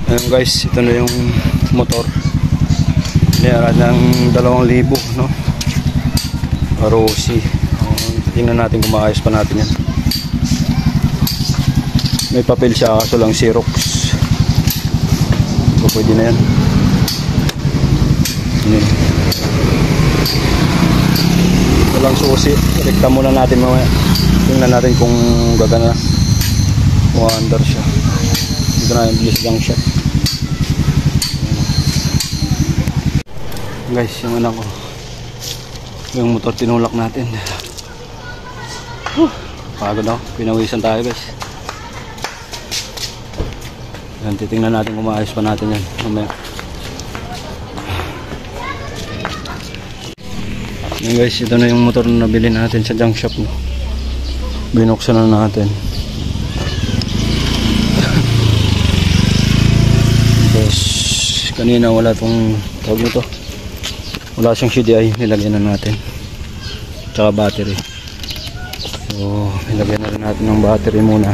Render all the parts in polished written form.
Ayun guys, ito na yung motor. Niyara ng 2,000, no? Rossi. Tingnan natin kung maayos pa natin yan. May papel siya kaso lang Xerox. So, pwede na yan. Walang susi. Rekta muna natin mamaya. Tingnan natin kung gagana. Kung under siya. Dito na yung bilis lang siya. Guys, yung anak ko. Yung motor tinulak natin. Pagod ako. Pinawisan tayo guys. Yan, titingnan natin kung maayos pa natin yan. Mamaya. Yan guys, ito na yung motor na nabili natin sa junk shop. No? Binuksan na natin. Tapos, kanina wala tong tawag nito. Wala siyang CDI, nilagyan na natin. Tsaka battery. So, nilagyan na rin natin ng battery muna.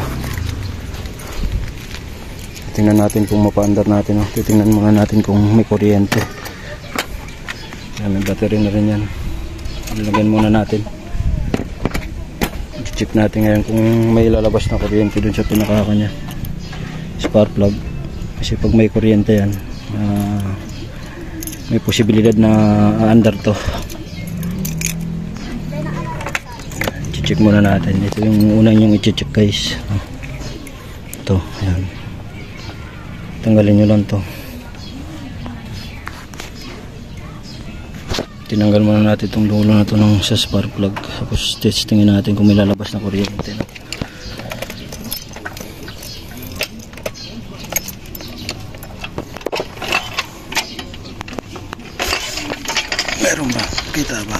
Tingnan natin kung mapa-under natin. Titingnan muna natin kung may kuryente. Yan, may battery na rin yan. Nilagyan muna natin. I-check natin ngayon kung may lalabas na kuryente dun sa pinakakanya. Spark plug. Kasi pag may kuryente yan, may posibilidad na under to. I-check muna natin. Ito yung unang yung i-check guys. Ito, ayan. Tanggalin nyo lang to. Tinanggal muna natin itong dulo na to ng sa spark plug. Tapos testingin natin kung may lalabas na kuryente. Meron ba? Kita ba?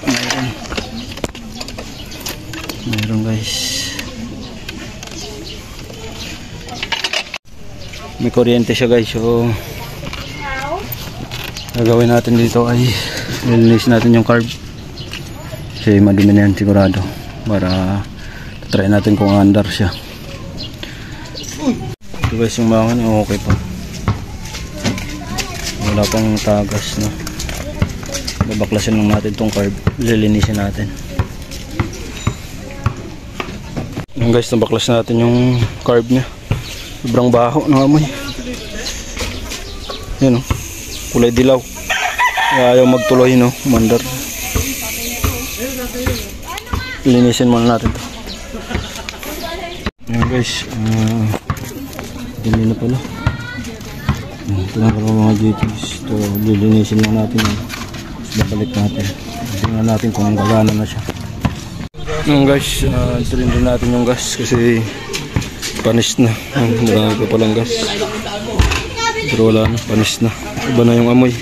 Meron. Meron guys. May kuryente siya guys. So gagawin natin dito ay nilinis natin yung carb. Kasi madumi na yan sigurado. Para try natin kung under siya. Ito guys yung mga kanya okay pa. Wala pang tagas no. Babaklasin lang natin tong carb. Lilinisin natin. Yung guys, nabaklas natin yung carb nya. Sobrang baho ng amoy. Yan o. Kulay dilaw. Ayaw magtuloy no. Mandar. Linisin muna natin to. Yan guys. Hindi na pala. Ito na pala mga duties. Ito, lilinisin lang natin yan. Babalik natin. Tingnan natin kung gagana na siya. Yung guys, ito rin natin yung gas kasi panis na. Marami pa palang gas. Pero wala na, panis na. Iba na yung amoy.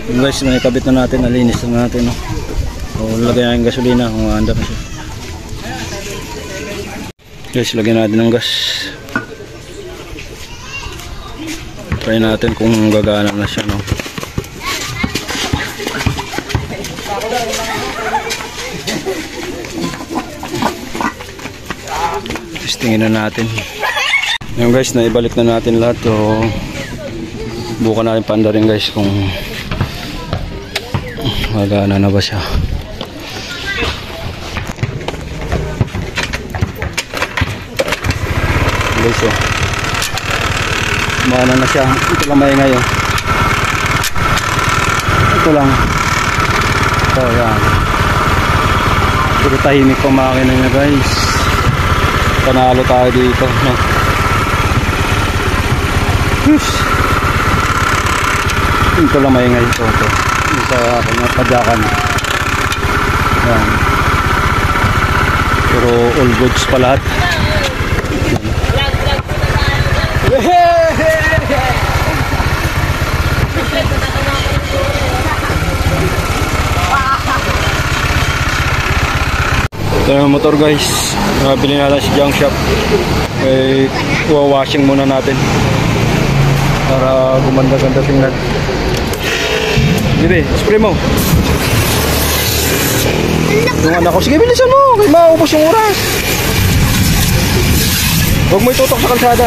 Yung guys, nakikabit na natin, nalinis na natin. No? So, lagyan natin gasolina kung maanda na siya. Guys, lagyan natin ng gas. Try natin kung gagana na siya. No? Tingin na natin. Yung guys, naibalik na natin lahat. So, bukan natin panda rin guys kung magana na ba siya. Guys, oh. Maana na siya. Ito lang maingay. Oh. Ito lang. So, yan. Ito tahimik pa makina niya guys. Panalo tayo dito, no? Ito lang maingay ito. Ito sa kanyang padyakan. Yan. Pero all goods pa lahat. Ito yung motor guys. Bili natin sa junk shop. Washing muna natin para gumanda-ganda tingnan. Sige, spray mo. Yung anak ko. Sige, bilisan mo. Kaya maubos yung oras. Huwag mo itutok sa kalsada.